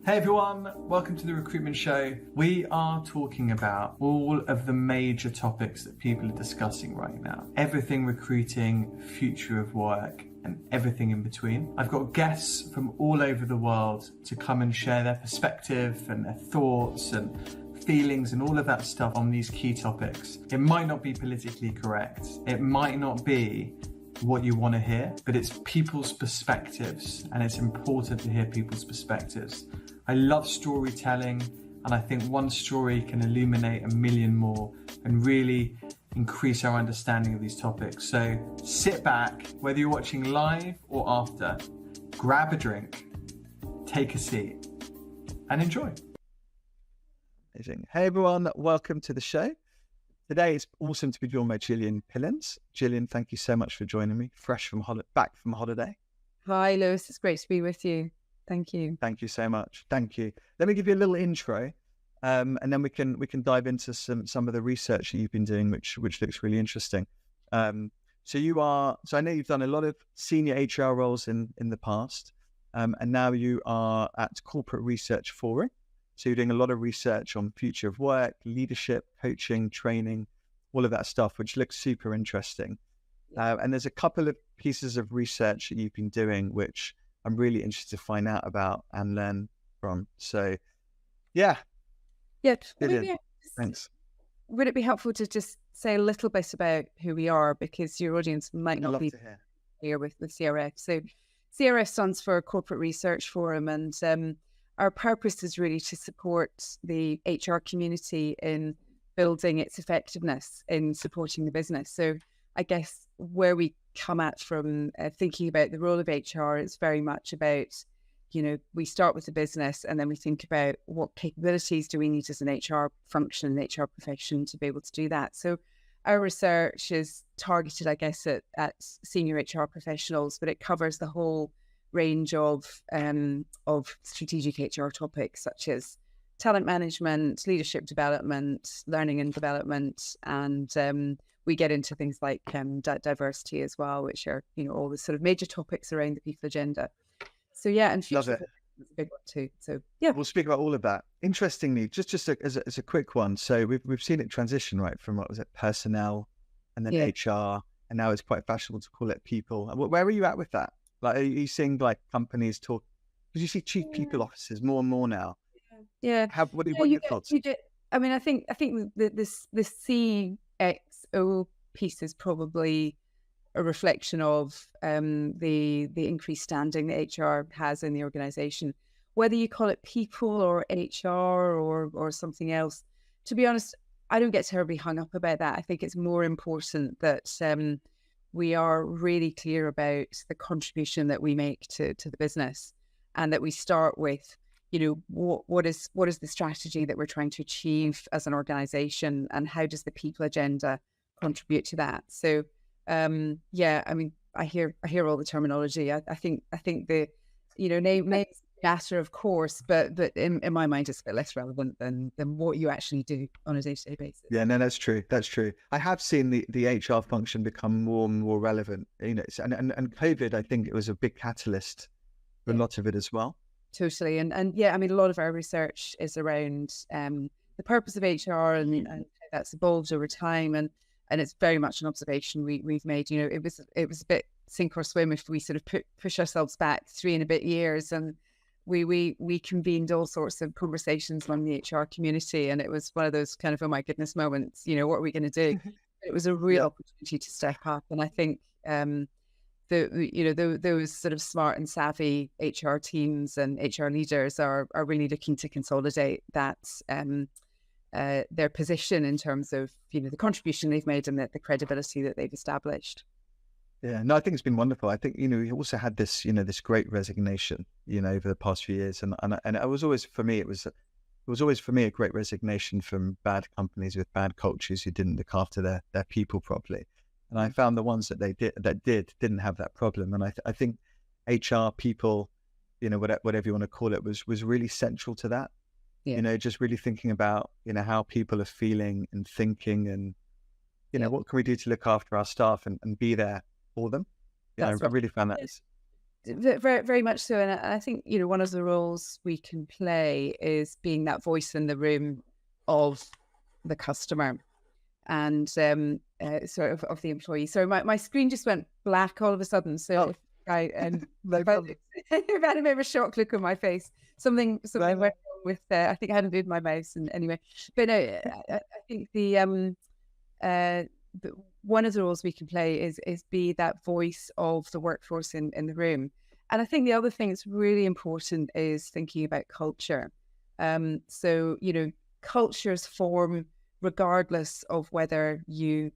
Hey everyone, welcome to the Recruitment Show. We are talking about all of the major topics that people are discussing right now. Everything recruiting, future of work, and everything in between. I've got guests from all over the world to come and share their perspective and their thoughts and feelings and all of that stuff on these key topics. It might not be politically correct. It might not be what you want to hear, but it's people's perspectives, and it's important to hear people's perspectives. I love storytelling, and I think one story can illuminate a million more and really increase our understanding of these topics. So sit back, whether you're watching live or after, grab a drink, take a seat, and enjoy. Amazing. Hey everyone, welcome to the show. Today it's awesome to be joined by Gillian Pillans. Gillian, thank you so much for joining me, back from holiday. Hi Lewis, it's great to be with you. Thank you. Thank you so much. Thank you. Let me give you a little intro, and then we can dive into some of the research that you've been doing, which looks really interesting. So I know you've done a lot of senior HR roles in the past, and now you are at Corporate Research Forum. So you're doing a lot of research on future of work, leadership, coaching, training, all of that stuff, which looks super interesting. And there's a couple of pieces of research that you've been doing, which I'm really interested to find out about and learn from. So, yeah. Thanks. Would it be helpful to just say a little bit about who we are, because your audience might not be familiar with CRF. So, CRF stands for Corporate Research Forum, and our purpose is really to support the HR community in building its effectiveness in supporting the business. So, I guess where we come at from thinking about the role of HR, it's very much about, we start with the business and then we think about what capabilities do we need as an HR function, an HR profession to be able to do that. So our research is targeted, I guess, at senior HR professionals, but it covers the whole range of strategic HR topics such as talent management, leadership development, learning and development, and we get into things like diversity as well, which are, all the sort of major topics around the people agenda. So yeah, and future love it. Is a big one too. So yeah, we'll speak about all of that. Interestingly, just as a quick one. So we've seen it transition, right, from what was it, personnel, and then HR, and now it's quite fashionable to call it people. Where are you at with that? Like, are you seeing like companies talk? Because you see chief people officers more and more now. Yeah. What are your thoughts? I mean, I think this CXO piece is probably a reflection of the increased standing that HR has in the organization. Whether you call it people or HR or something else, to be honest, I don't get terribly hung up about that. I think it's more important that we are really clear about the contribution that we make to the business, and that we start with, what is the strategy that we're trying to achieve as an organization, and how does the people agenda contribute to that? So, I mean, I hear all the terminology. I think the, name matter, of course, but in my mind, it's a bit less relevant than what you actually do on a day-to-day basis. Yeah, no, that's true. That's true. I have seen the HR function become more and more relevant. And COVID, I think it was a big catalyst for a lot of it as well. Totally. And yeah, I mean, a lot of our research is around the purpose of HR and how that's evolved over time. And it's very much an observation we've made. It was a bit sink or swim if we sort of push ourselves back 3 and a bit years, and we convened all sorts of conversations among the HR community, and it was one of those kind of, oh my goodness moments, what are we going to do? It was a real opportunity to step up, and I think those sort of smart and savvy HR teams and HR leaders are really looking to consolidate that their position in terms of the contribution they've made and the credibility that they've established. Yeah, no, I think it's been wonderful. I think we also had this this great resignation over the past few years, and it was always for me a great resignation from bad companies with bad cultures who didn't look after their people properly. And I found the ones that didn't have that problem. And I think HR people, whatever you want to call it, was really central to that. Yeah. just really thinking about, how people are feeling and thinking, and, what can we do to look after our staff and be there for them? That's I right. really found that. Very, very much so. And I think, one of the roles we can play is being that voice in the room of the customer and of the employee. So my screen just went black all of a sudden. So I've had a bit of a shock look on my face. Something went wrong with, I think I hadn't moved my mouse, and anyway. But no, I think one of the roles we can play is be that voice of the workforce in the room. And I think the other thing that's really important is thinking about culture. So, cultures form regardless of whether you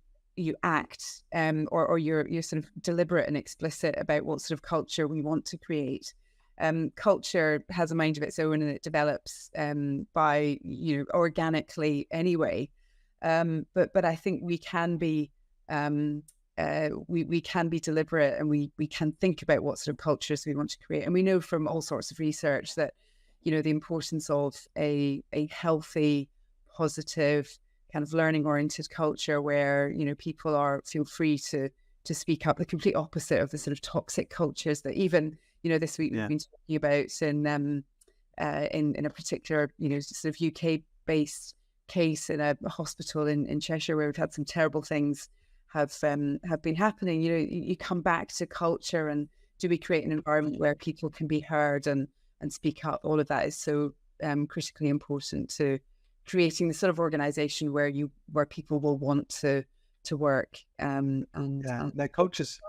act or you're sort of deliberate and explicit about what sort of culture we want to create. Culture has a mind of its own, and it develops by organically anyway. But I think we can be we can be deliberate, and we can think about what sort of cultures we want to create. And we know from all sorts of research that the importance of a healthy, positive, kind of learning oriented culture where people feel free to speak up. The complete opposite of the sort of toxic cultures that even this week we've been talking about in a particular sort of UK based case in a hospital in Cheshire, where we've had some terrible things have been happening. You come back to culture, and do we create an environment where people can be heard and speak up? All of that is so critically important to creating the sort of organization where people will want to work. Culture's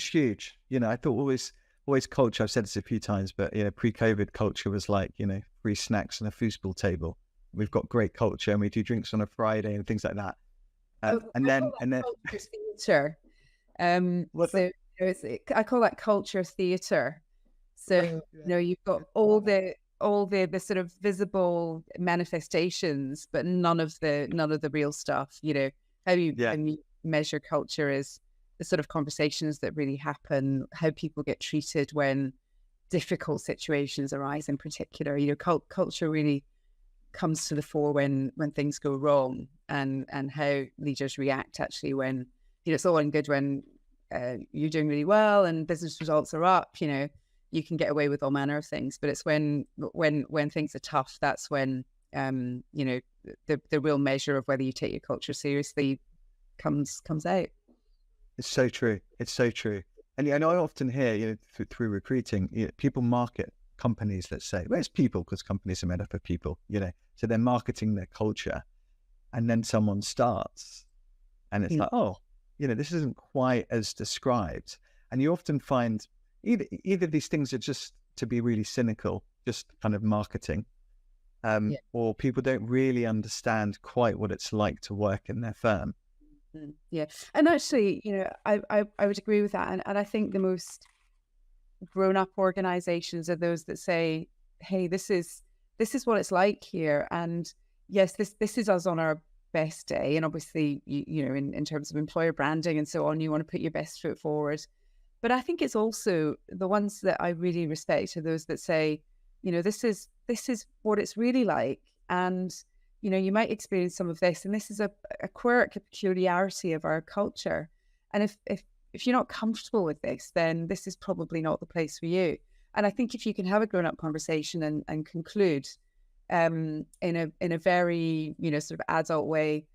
huge. I thought always culture. I've said this a few times, but pre-COVID culture was like free snacks and a foosball table. We've got great culture, and we do drinks on a Friday and things like that. And then culture theatre. I call that culture theatre. So you've got all the sort of visible manifestations, but none of the real stuff. How you measure culture is the sort of conversations that really happen, how people get treated when difficult situations arise. In particular, culture really comes to the fore when things go wrong, and how leaders react actually when it's all and good when you're doing really well and business results are up. You can get away with all manner of things, but it's when things are tough, that's when the real measure of whether you take your culture seriously comes out. It's so true. It's so true. And I often hear through recruiting, people market companies, let's say, well, it's people, because companies are made up of people, so they're marketing their culture, and then someone starts and it's like, oh, this isn't quite as described. And you often find either these things are just to be really cynical, just kind of marketing, or people don't really understand quite what it's like to work in their firm. Yeah. And actually, I would agree with that. And I think the most grown-up organizations are those that say, hey, this is what it's like here, and yes, this is us on our best day. And obviously in terms of employer branding and so on, you want to put your best foot forward. But I think it's also the ones that I really respect are those that say, this is what it's really like, and you might experience some of this, and this is a quirk, a peculiarity of our culture, and if you're not comfortable with this, then this is probably not the place for you. And I think if you can have a grown-up conversation and conclude in a very sort of adult way,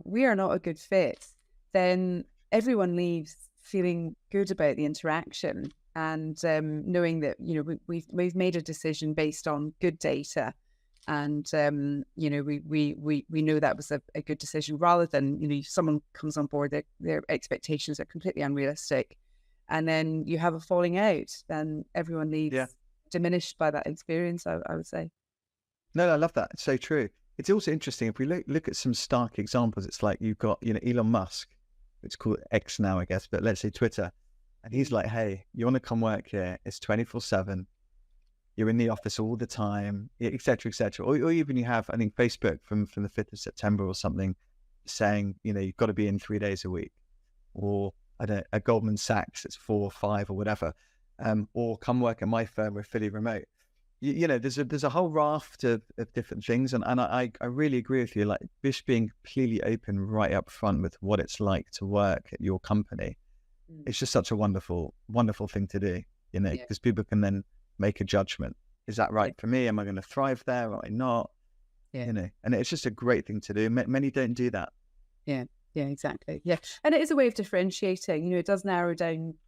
we are not a good fit, then everyone leaves feeling good about the interaction, and knowing that we've made a decision based on good data, and we know that was a good decision, rather than if someone comes on board, their expectations are completely unrealistic, and then you have a falling out, then everyone leaves diminished by that experience, I would say. No, I love that. It's so true. It's also interesting if we look at some stark examples. It's like you've got Elon Musk, it's called X now, I guess, but let's say Twitter, and he's like, hey, you want to come work here? It's 24/7. You're in the office all the time, et cetera, et cetera. Or even you have, I think, Facebook from the 5th of September or something saying, you've got to be in 3 days a week. Or I don't know, a Goldman Sachs, it's 4 or 5 or whatever. Or come work at my firm, we're fully remote. you know, there's a whole raft of different things, and I really agree with you. Like, just being completely open right up front with what it's like to work at your company, it's just such a wonderful thing to do, you know, because people can then make a judgment. Is that right for me? Am I going to thrive there? Or am I not? You know, and it's just a great thing to do. Many don't do that. Yeah, exactly. Yeah. And it is a way of differentiating. You know, it does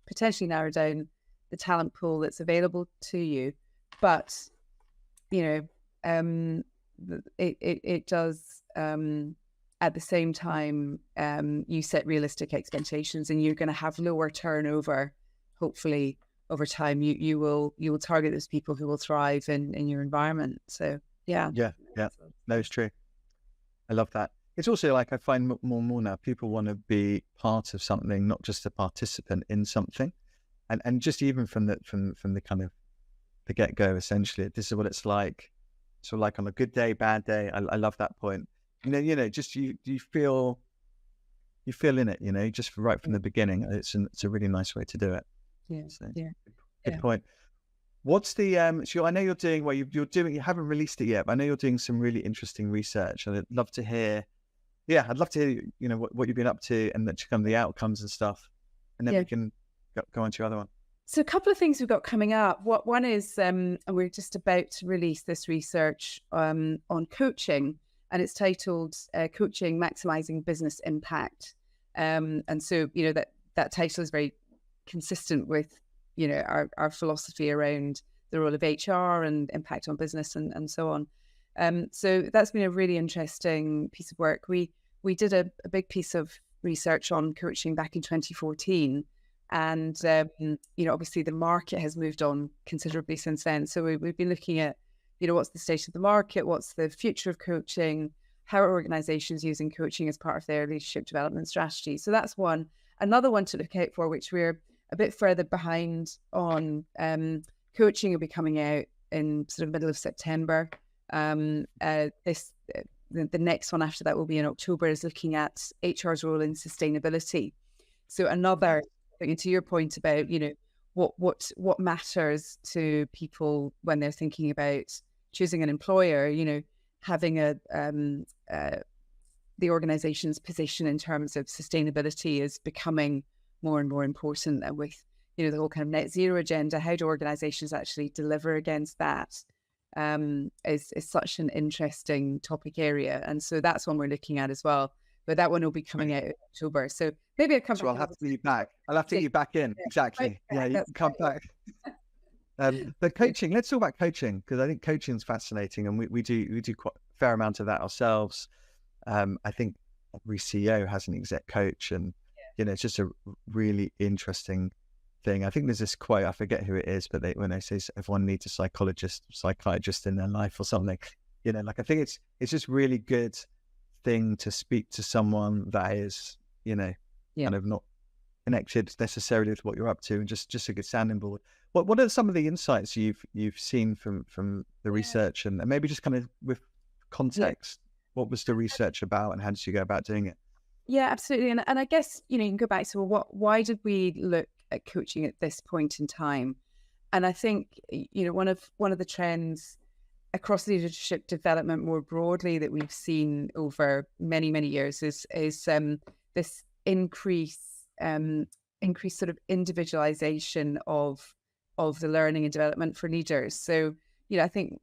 potentially narrow down the talent pool that's available to you. But, you know, it does, at the same time, you set realistic expectations, and you're going to have lower turnover, hopefully, over time. You will target those people who will thrive in your environment. So, yeah. No, it's true. I love that. It's also like, I find more and more now, people want to be part of something, not just a participant in something. And just even from the kind of the get-go, essentially, this is what it's like. So like on a good day, bad day, I love that point. You know, just you feel in it, you know, just right from the beginning. It's a really nice way to do it. So, good point. What's the so I know you're doing you haven't released it yet, but I know you're doing some really interesting research, and I'd love to hear, you know, what you've been up to, and that kind of the outcomes and stuff, and then we can go on to your other one. So a couple of things we've got coming up. One is, and we're just about to release this research on coaching, and it's titled Coaching Maximizing Business Impact. And so, you know, that title is very consistent with, you know, our philosophy around the role of HR and impact on business and so on. So that's been a really interesting piece of work. We did a big piece of research on coaching back in 2014. And, you know, obviously the market has moved on considerably since then. So we've been looking at, you know, what's the state of the market, what's the future of coaching, how are organizations using coaching as part of their leadership development strategy. So that's one. Another one to look out for, which we're a bit further behind on, coaching will be coming out in sort of middle of September. The next one after that will be in October, is looking at HR's role in sustainability. So another, to your point about, you know, what matters to people when they're thinking about choosing an employer, you know, having the organization's position in terms of sustainability is becoming more and more important. And with, you know, the whole kind of net zero agenda, how do organizations actually deliver against that, is such an interesting topic area. And so that's one we're looking at as well. But that one will be coming out in October. So maybe I'll come back. I'll have to get you back. I'll have to get you back in. Exactly. Yeah, you can come back. But coaching, let's talk about coaching, because I think coaching is fascinating, and we do quite a fair amount of that ourselves. I think every CEO has an exec coach, and you know, it's just a really interesting thing. I think there's this quote, I forget who it is, but when they say everyone needs a psychiatrist in their life or something, you know, like, I think it's just really good thing to speak to someone that is, you know, kind of not connected necessarily with what you're up to, and just a good sounding board. What are some of the insights you've seen from the research, and maybe just kind of with context, what was the research about, and how did you go about doing it? Yeah, absolutely. And I guess, you know, you can go back to, well, why did we look at coaching at this point in time? And I think, you know, one of the trends across leadership development more broadly that we've seen over many, many years is this increased sort of individualization of the learning and development for leaders. So, you know, I think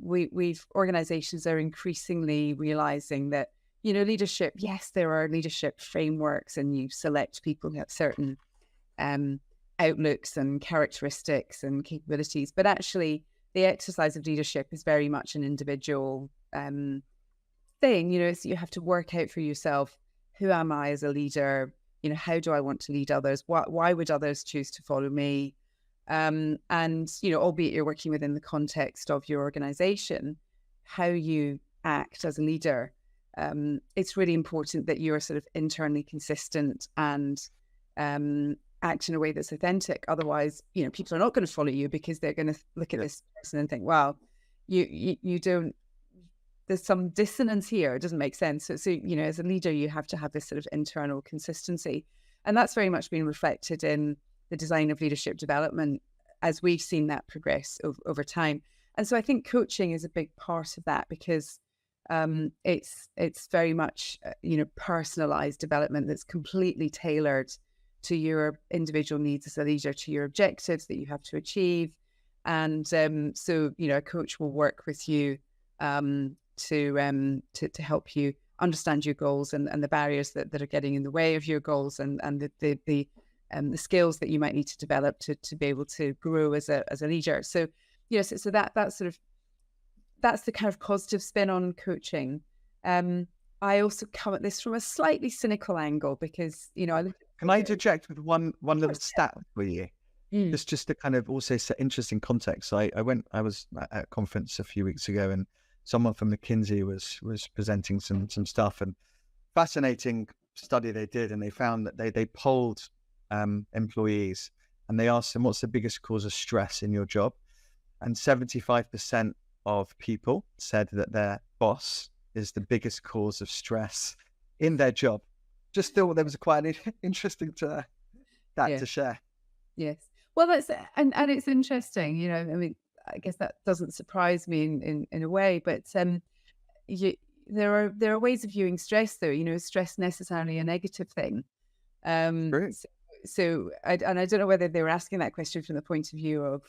organizations are increasingly realizing that, you know, leadership, yes, there are leadership frameworks, and you select people who have certain outlooks and characteristics and capabilities, but actually the exercise of leadership is very much an individual thing. You know, so you have to work out for yourself, who am I as a leader? You know, how do I want to lead others? Why would others choose to follow me? And, you know, albeit you're working within the context of your organization, how you act as a leader, it's really important that you're sort of internally consistent and act in a way that's authentic. Otherwise, you know, people are not going to follow you, because they're going to look at this person and think, wow, you don't, there's some dissonance here. It doesn't make sense. So, you know, as a leader, you have to have this sort of internal consistency. And that's very much been reflected in the design of leadership development as we've seen that progress over time. And so I think coaching is a big part of that, because it's very much personalized development that's completely tailored to your individual needs as a leader, to your objectives that you have to achieve. And so a coach will work with you to help you understand your goals and the barriers that are getting in the way of your goals, and the skills that you might need to develop to be able to grow as a leader. So so that's the kind of positive spin on coaching. I also come at this from a slightly cynical angle, because Can I interject with one little stat for you? Mm. Just to kind of also set interesting context. I was at a conference a few weeks ago, and someone from McKinsey was presenting some stuff, and fascinating study they did, and they found that they polled employees, and they asked them, what's the biggest cause of stress in your job? And 75% of people said that their boss is the biggest cause of stress in their job. Just thought there was quite an interesting to share. Yes. Well, that's and it's interesting. I mean, I guess that doesn't surprise me in a way, but there are ways of viewing stress, though. Stress necessarily a negative thing. Great. So I don't know whether they were asking that question from the point of view of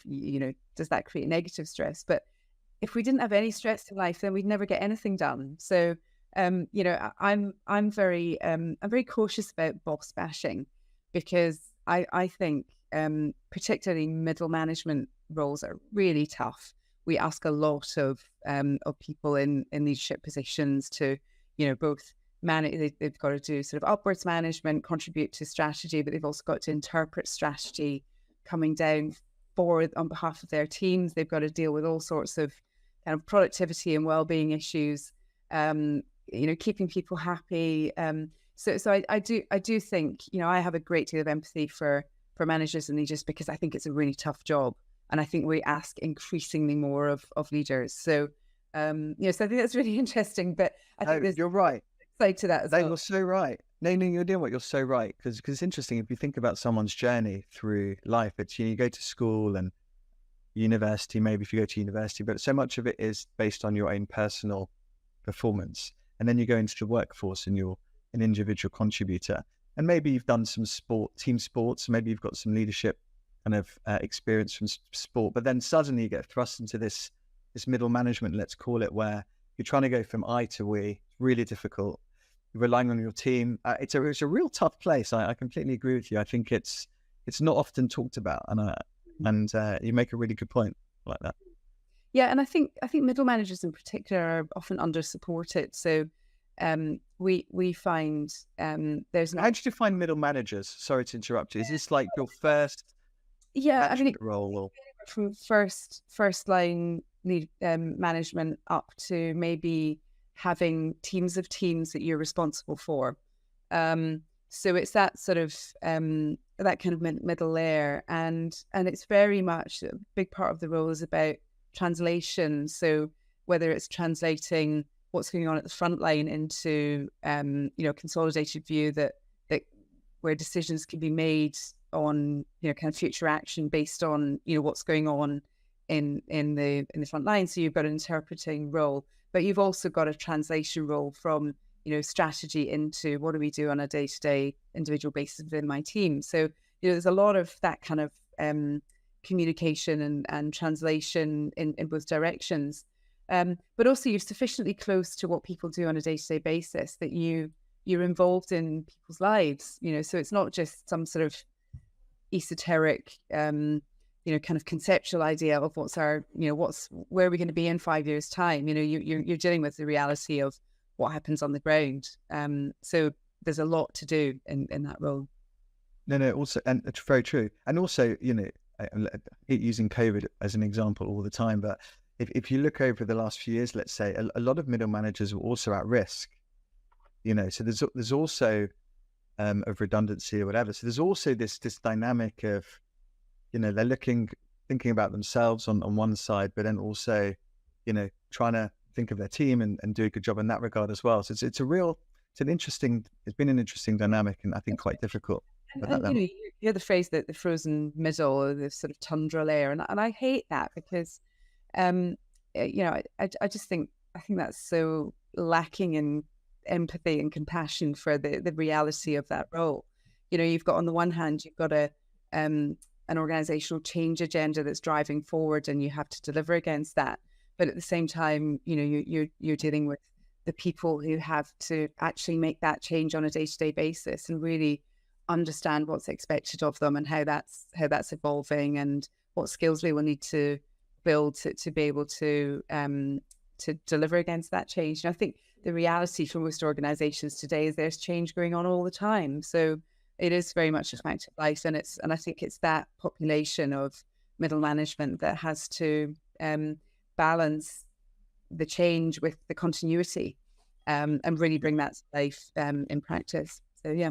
does that create negative stress? But if we didn't have any stress in life, then we'd never get anything done. So I'm very cautious about boss bashing, because I think particularly middle management roles are really tough. We ask a lot of people in leadership positions to both manage. They've got to do sort of upwards management, contribute to strategy, but they've also got to interpret strategy coming down forward on behalf of their teams. They've got to deal with all sorts of kind of productivity and well-being issues, keeping people happy. So I do think, I have a great deal of empathy for managers and leaders, because I think it's a really tough job, and I think we ask increasingly more of leaders. So so I think that's really interesting. But I think you're right. Side to that as well. You're so right. No, you're doing what you're so right, because it's interesting if you think about someone's journey through life. It's you go to school and university, maybe if you go to university, but so much of it is based on your own personal performance, and then you go into the workforce and you're an individual contributor, and maybe you've done some team sports, maybe you've got some leadership kind of experience from sport, but then suddenly you get thrust into this middle management, let's call it, where you're trying to go from I to we. Really difficult. You're relying on your team. It's a real tough place. I completely agree with you. I think it's not often talked about, and you make a really good point like that. Yeah, and I think middle managers in particular are often under supported. So we find there's not. How did you find middle managers? Sorry to interrupt you. Is this like your first role? Or? From first line lead management up to maybe having teams of teams that you're responsible for. So it's that sort of that kind of middle layer, and it's very much a big part of the role is about translation. So whether it's translating what's going on at the front line into consolidated view that where decisions can be made on kind of future action based on what's going on in the front line. So you've got an interpreting role, but you've also got a translation role from strategy into what do we do on a day-to-day individual basis within my team. So there's a lot of that kind of communication and translation in both directions. But also you're sufficiently close to what people do on a day-to-day basis that you're involved in people's lives. So it's not just some sort of esoteric kind of conceptual idea of what's where are we going to be in 5 years' time. You're dealing with the reality of what happens on the ground. So there's a lot to do in that role. No, also, and it's very true. And also, I hate using COVID as an example all the time, but if you look over the last few years, let's say a lot of middle managers were also at risk, so there's also of redundancy or whatever. So there's also this dynamic of, they're thinking about themselves on one side, but then also, trying to think of their team and do a good job in that regard as well. So it's been an interesting dynamic, and I think quite difficult. And you hear the phrase that the frozen middle or the sort of tundra layer, and I hate that because I just think that's so lacking in empathy and compassion for the reality of that role. You've got, on the one hand, you've got an organizational change agenda that's driving forward, and you have to deliver against that. But at the same time, you're dealing with the people who have to actually make that change on a day-to-day basis and really understand what's expected of them and how that's evolving, and what skills they will need to build to be able to deliver against that change. And I think the reality for most organizations today is there's change going on all the time. So it is very much a fact of life, and I think it's that population of middle management that has to balance the change with the continuity, and really bring that to life in practice. So yeah.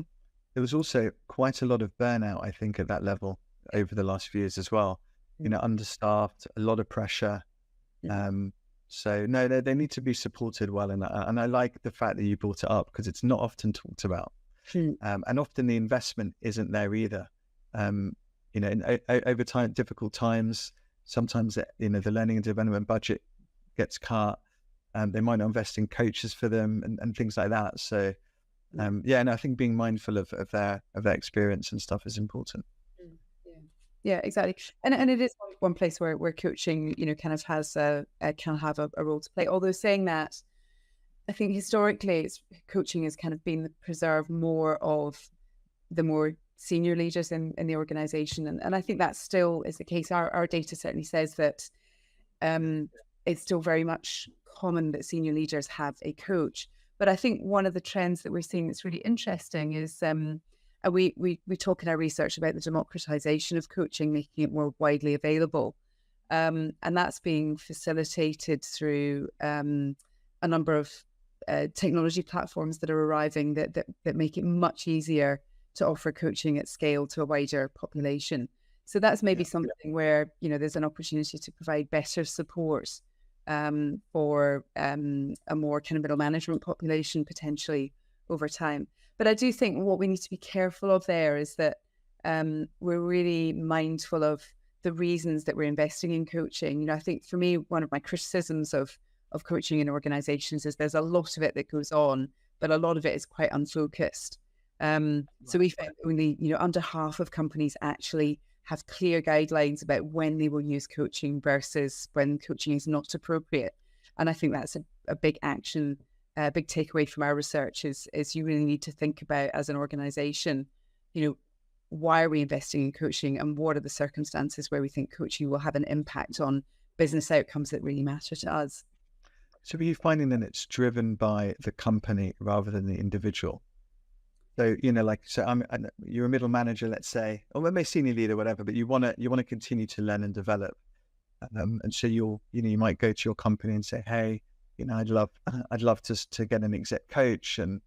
There was also quite a lot of burnout, I think, at that level over the last few years as well. Understaffed, a lot of pressure. So no, they need to be supported well, and I like the fact that you brought it up, because it's not often talked about, and often the investment isn't there either. Over time, difficult times, sometimes the learning and development budget gets cut, they might not invest in coaches for them and things like that. So and I think being mindful of their experience and stuff is important. Yeah, exactly. And it is one place where coaching, kind of has can have a role to play. Although saying that, I think historically coaching has kind of been preserved more of the more senior leaders in the organization. And I think that still is the case. Our data certainly says that it's still very much common that senior leaders have a coach. But I think one of the trends that we're seeing that's really interesting is we talk in our research about the democratization of coaching, making it more widely available. And that's being facilitated through a number of technology platforms that are arriving that make it much easier to offer coaching at scale to a wider population. So that's maybe something where, there's an opportunity to provide better support for a more kind of middle management population potentially over time. But I do think what we need to be careful of there is that we're really mindful of the reasons that we're investing in coaching. I think for me, one of my criticisms of coaching in organizations is there's a lot of it that goes on, but a lot of it is quite unfocused. So we found only, under half of companies actually have clear guidelines about when they will use coaching versus when coaching is not appropriate. And I think that's a big action. A big takeaway from our research is you really need to think about, as an organization, why are we investing in coaching, and what are the circumstances where we think coaching will have an impact on business outcomes that really matter to us. So are you finding that it's driven by the company rather than the individual? So, you're a middle manager, let's say, or maybe a senior leader, whatever, but you want to continue to learn and develop. And so you might go to your company and say, hey, I'd love to get an exec coach. And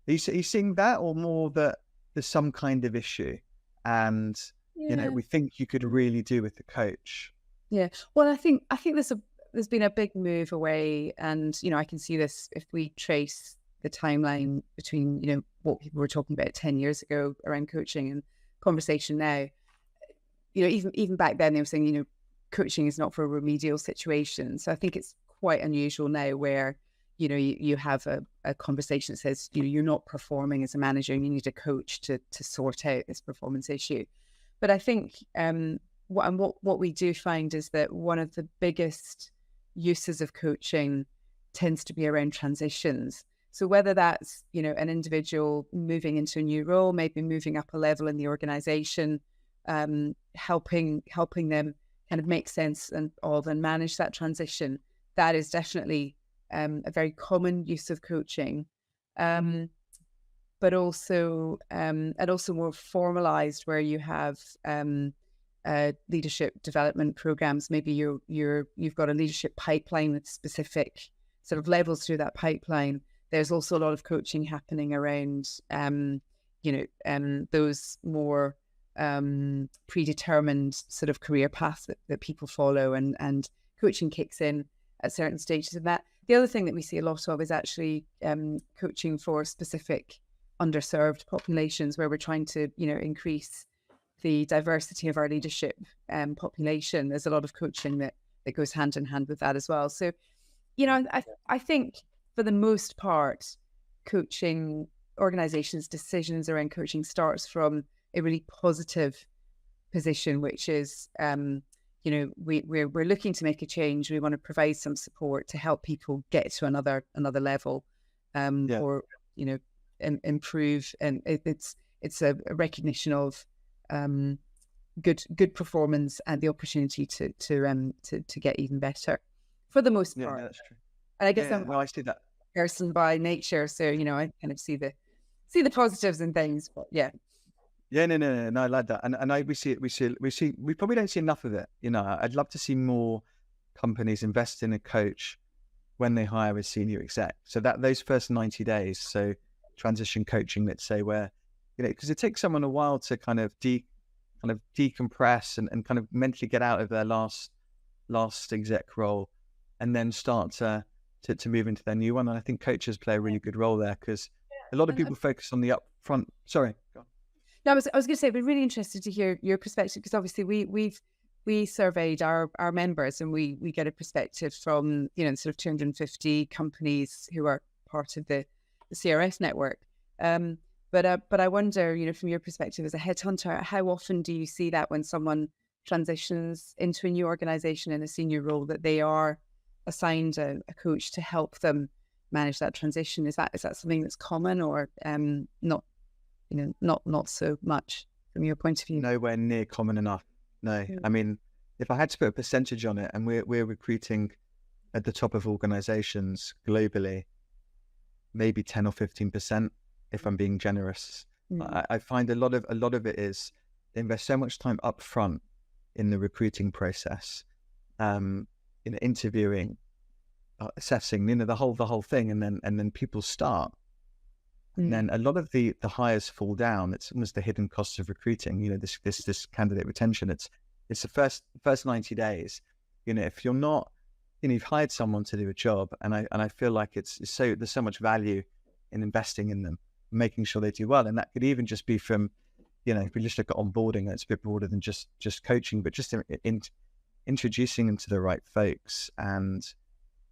are you seeing that, or more that there's some kind of issue and, we think you could really do with the coach? Yeah. Well, I think there's been a big move away, and, I can see this if we trace the timeline between, what people were talking about 10 years ago around coaching and conversation now. Even back then they were saying, coaching is not for a remedial situation. So I think it's quite unusual now where, you have a conversation that says, you're not performing as a manager and you need a coach to sort out this performance issue. But I think what we do find is that one of the biggest uses of coaching tends to be around transitions. So whether that's, an individual moving into a new role, maybe moving up a level in the organization, helping them kind of make sense and manage that transition, that is definitely a very common use of coaching. But also more formalized, where you have leadership development programs. Maybe you've got a leadership pipeline with specific sort of levels through that pipeline. There's also a lot of coaching happening around, those more predetermined sort of career paths that people follow, and coaching kicks in at certain stages of that. The other thing that we see a lot of is actually coaching for specific underserved populations, where we're trying to, increase the diversity of our leadership population. There's a lot of coaching that that goes hand in hand with that as well. So, I think for the most part, coaching organizations' decisions around coaching starts from a really positive position, which is, we're looking to make a change. We want to provide some support to help people get to another level, or improve. And it's a recognition of good performance and the opportunity to get even better, for the most part. Yeah, that's true. And I guess I see that. person by nature, so I kind of see the positives in things. But yeah. Yeah, no, I like that, and we probably don't see enough of it. I'd love to see more companies invest in a coach when they hire a senior exec. So that those first 90 days, so transition coaching, let's say, where because it takes someone a while to kind of decompress and kind of mentally get out of their last exec role, and then start to move into their new one. And I think coaches play a really good role there, because a lot of people focus on the upfront. Sorry. Go on. No, I was going to say, we're really interested to hear your perspective, because obviously we surveyed our members, and we get a perspective from sort of 250 companies who are part of the CRS network. But I wonder, from your perspective as a headhunter, how often do you see that when someone transitions into a new organization in a senior role, that they are assigned a coach to help them manage that transition? Is that something that's common, or not? Not so much from your point of view? Nowhere near common enough. No, I mean, if I had to put a percentage on it, and we're recruiting at the top of organizations globally, maybe 10 or 15%, if I'm being generous. I find a lot of it is they invest so much time up front in the recruiting process, in interviewing, assessing, the whole thing, and then people start. And then a lot of the hires fall down. It's almost the hidden costs of recruiting. This candidate retention. It's the first 90 days. If you're not, you've hired someone to do a job, and I feel like there's so much value in investing in them, making sure they do well. And that could even just be from, if we just look at onboarding, it's a bit broader than just coaching, but just in introducing them to the right folks, and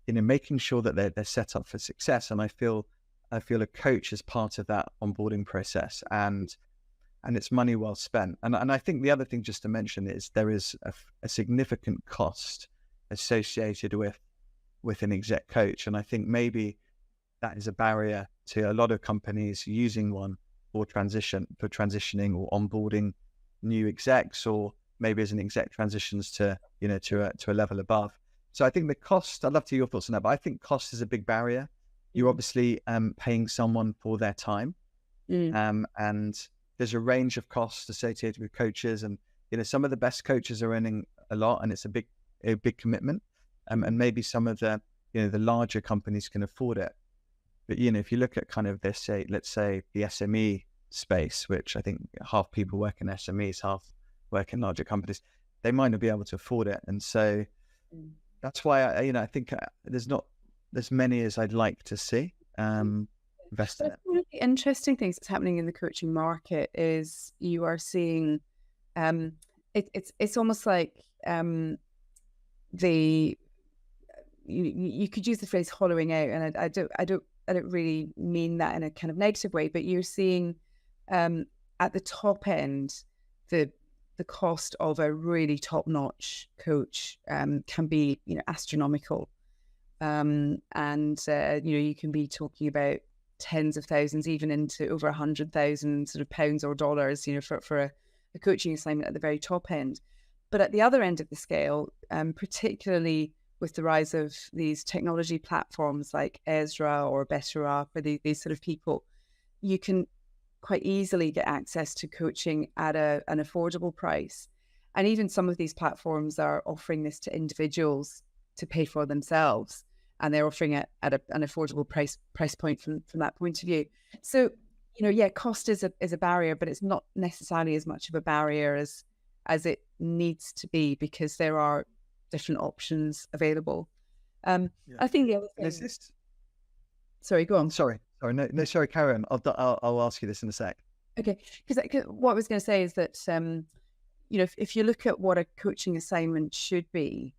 making sure that they're set up for success. And I feel a coach is part of that onboarding process, and it's money well spent. And I think the other thing just to mention is there is a significant cost associated with an exec coach. And I think maybe that is a barrier to a lot of companies using one for transitioning or onboarding new execs, or maybe as an exec transitions to a level above. So I think the cost, I'd love to hear your thoughts on that, but I think cost is a big barrier. You're obviously paying someone for their time, and there's a range of costs associated with coaches, and some of the best coaches are earning a lot, and it's a big commitment, and maybe some of the the larger companies can afford it. But if you look at kind of let's say the SME space, which I think half people work in SMEs, half work in larger companies, they might not be able to afford it, and so that's why I think there's not as many as I'd like to see invest in it. One of the interesting things that's happening in the coaching market is you are seeing it's almost like you could use the phrase hollowing out, and I don't really mean that in a kind of negative way, but you're seeing at the top end the cost of a really top-notch coach can be astronomical. And you can be talking about tens of thousands, even into over 100,000 sort of pounds or dollars, for a coaching assignment at the very top end. But at the other end of the scale, particularly with the rise of these technology platforms like Ezra or BetterUp, or these sort of people, you can quite easily get access to coaching at an affordable price. And even some of these platforms are offering this to individuals to pay for themselves, and they're offering it at an affordable price point from that point of view. So, cost is a barrier, but it's not necessarily as much of a barrier as it needs to be, because there are different options available. I think the other thing. Sorry, go on. Sorry, no, sorry, carry on. I'll ask you this in a sec. Okay, because what I was going to say is that if you look at what a coaching assignment should be,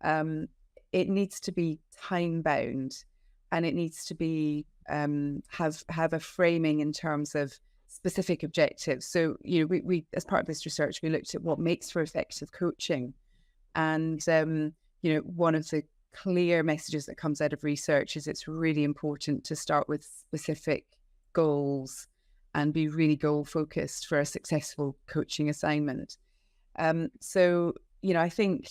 it needs to be time bound, and it needs to be have a framing in terms of specific objectives. So, we as part of this research, we looked at what makes for effective coaching, and one of the clear messages that comes out of research is it's really important to start with specific goals and be really goal focused for a successful coaching assignment. So, I think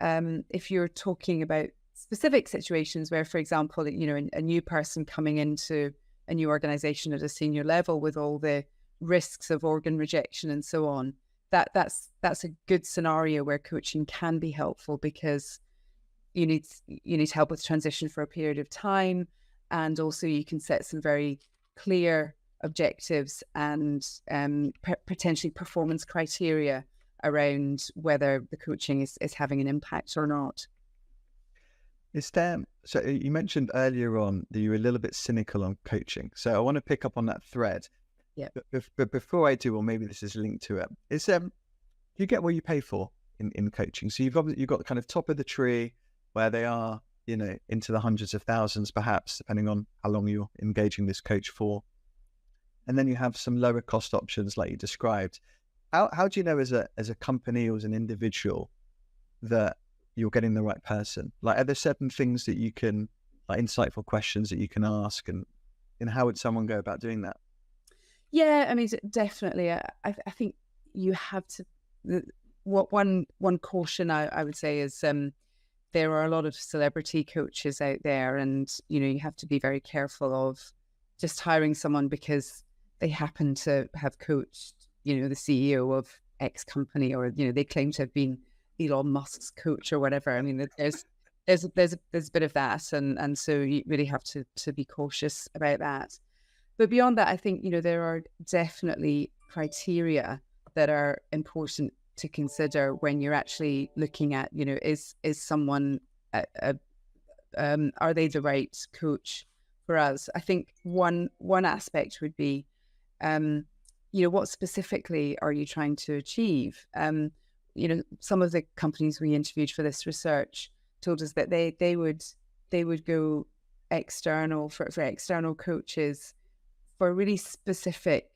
if you're talking about specific situations where, for example, a new person coming into a new organization at a senior level with all the risks of organ rejection and so on, that's a good scenario where coaching can be helpful, because you need help with transition for a period of time, and also you can set some very clear objectives and potentially performance criteria around whether the coaching is having an impact or not. So you mentioned earlier on that you were a little bit cynical on coaching. So I want to pick up on that thread. Yeah. But before I do, or maybe this is linked to it, you get what you pay for in coaching. So you've got the kind of top of the tree where they are, into the hundreds of thousands, perhaps, depending on how long you're engaging this coach for. And then you have some lower cost options like you described. How do you know as a company or as an individual that you're getting the right person? Like, are there certain things that you can, like insightful questions that you can ask, and how would someone go about doing that? Yeah, I mean, definitely. I think you have to. One caution I would say is there are a lot of celebrity coaches out there, and you have to be very careful of just hiring someone because they happen to have coached the CEO of X company, or they claim to have been Elon Musk's coach or whatever. I mean, there's a bit of that, and so you really have to be cautious about that. But beyond that, I think there are definitely criteria that are important to consider when you're actually looking at is someone are they the right coach for us? I think one aspect would be what specifically are you trying to achieve? Some of the companies we interviewed for this research told us that they would go external for external coaches for really specific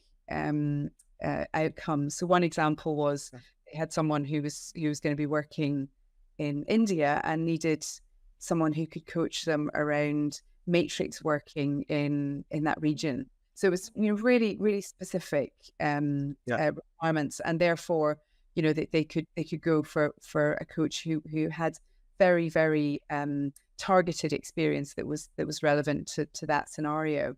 outcomes. So one example was they had someone who was going to be working in India and needed someone who could coach them around matrix working in that region. So it was really, really specific requirements, and therefore they could go for a coach who had very, very targeted experience that was relevant to that scenario.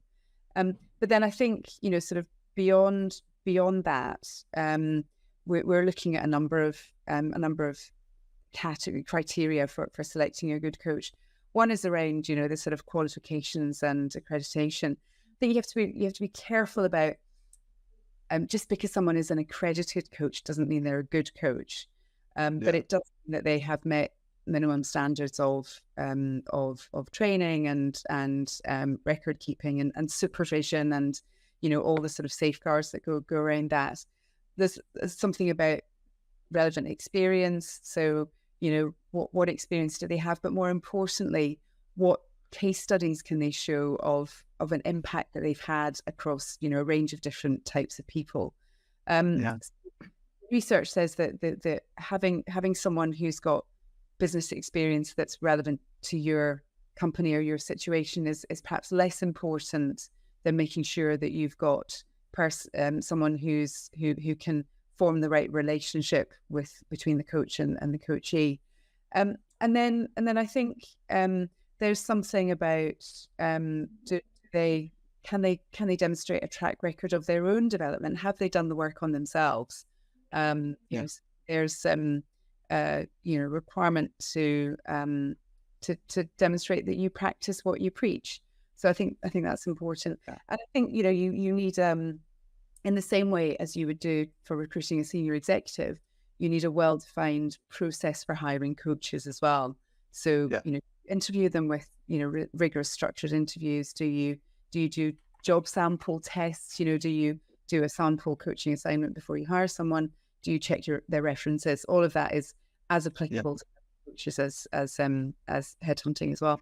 But then I think sort of beyond that, we're looking at a number of category criteria for selecting a good coach. One is around the sort of qualifications and accreditation. I think you have to be careful about just because someone is an accredited coach doesn't mean they're a good coach, but it does mean that they have met minimum standards of training and record keeping and supervision and all the sort of safeguards that go around that. There's something about relevant experience. So what experience do they have, but more importantly, what case studies can they show of an impact that they've had across a range of different types of people. Research says that having someone who's got business experience that's relevant to your company or your situation is perhaps less important than making sure that you've got someone who can form the right relationship between the coach and the coachee. And then I think there's something about can they demonstrate a track record of their own development? Have they done the work on themselves? There's requirement to demonstrate that you practice what you preach. So I think that's important. And I think you need in the same way as you would do for recruiting a senior executive, you need a well-defined process for hiring coaches as well. So interview them with rigorous structured interviews. Do you do job sample tests? Do you do a sample coaching assignment before you hire someone? Do you check their references? All of that is as applicable to coaches as headhunting as well.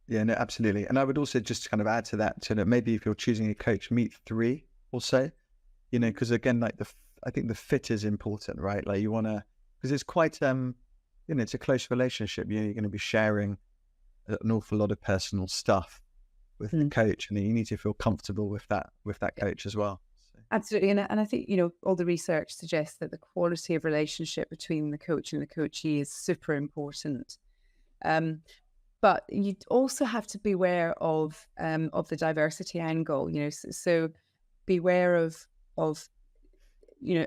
Yeah, no, absolutely. And I would also just kind of add to that, so that maybe if you're choosing a coach, meet 3 or so, because again, like I think the fit is important, right? Like you want to, because it's quite, it's a close relationship. You're going to be sharing an awful lot of personal stuff with the coach, and you need to feel comfortable with that coach as well. So. Absolutely. And I think, all the research suggests that the quality of relationship between the coach and the coachee is super important. But you also have to be aware of the diversity angle, so beware of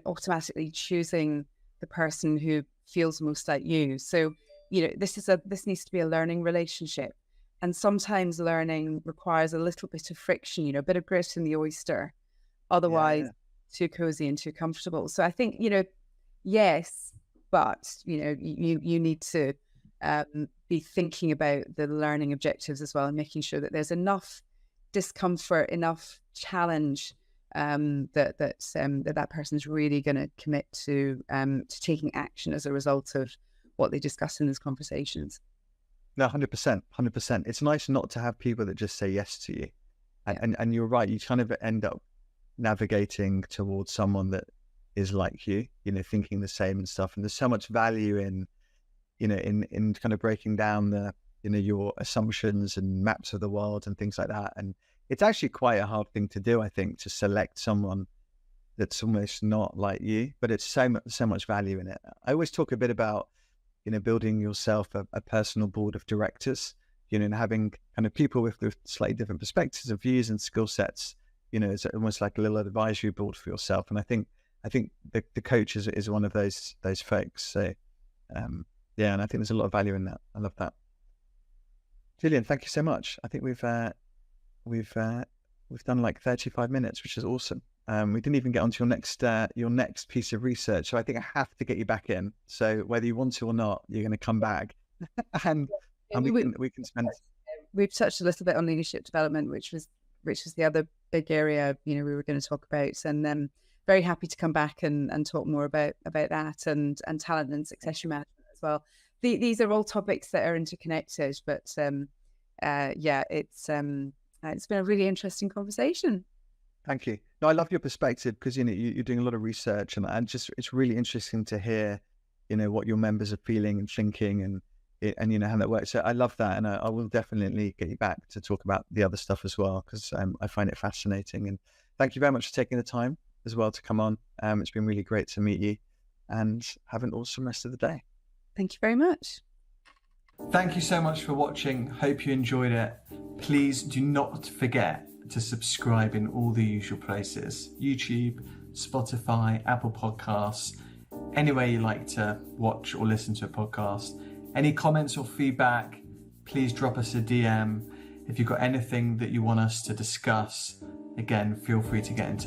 automatically choosing the person who feels most like you. So, this needs to be a learning relationship. And sometimes learning requires a little bit of friction, a bit of grit in the oyster. Otherwise, too cozy and too comfortable. So I think, yes, but, you need to be thinking about the learning objectives as well, and making sure that there's enough discomfort, enough challenge that person's really going to commit to taking action as a result of what they discuss in those conversations. No, 100%. It's nice not to have people that just say yes to you. And you're right, you kind of end up navigating towards someone that is like you, thinking the same and stuff. And there's so much value in kind of breaking down the, your assumptions and maps of the world and things like that. And it's actually quite a hard thing to do, I think, to select someone that's almost not like you, but it's so much value in it. I always talk a bit about, building yourself a personal board of directors, and having kind of people with slightly different perspectives and views and skill sets, it's almost like a little advisory board for yourself. And I think the coach is one of those folks. So, and I think there's a lot of value in that. I love that. Gillian, thank you so much. I think we've done like 35 minutes, which is awesome. We didn't even get onto your next piece of research, so I think I have to get you back in. So whether you want to or not, you're going to come back, and we can spend. We've touched a little bit on leadership development, which was the other big area we were going to talk about, and very happy to come back and talk more about that and talent and succession management as well. These are all topics that are interconnected, but it's been a really interesting conversation. Thank you. No, I love your perspective because you're doing a lot of research, and just it's really interesting to hear, what your members are feeling and thinking, and how that works. So I love that, and I will definitely get you back to talk about the other stuff as well, because I find it fascinating. And thank you very much for taking the time as well to come on. It's been really great to meet you, and have an awesome rest of the day. Thank you very much. Thank you so much for watching. Hope you enjoyed it. Please do not forget to subscribe in all the usual places: YouTube, Spotify, Apple Podcasts, anywhere you like to watch or listen to a podcast. Any comments or feedback, please drop us a DM. If you've got anything that you want us to discuss, again, feel free to get in touch.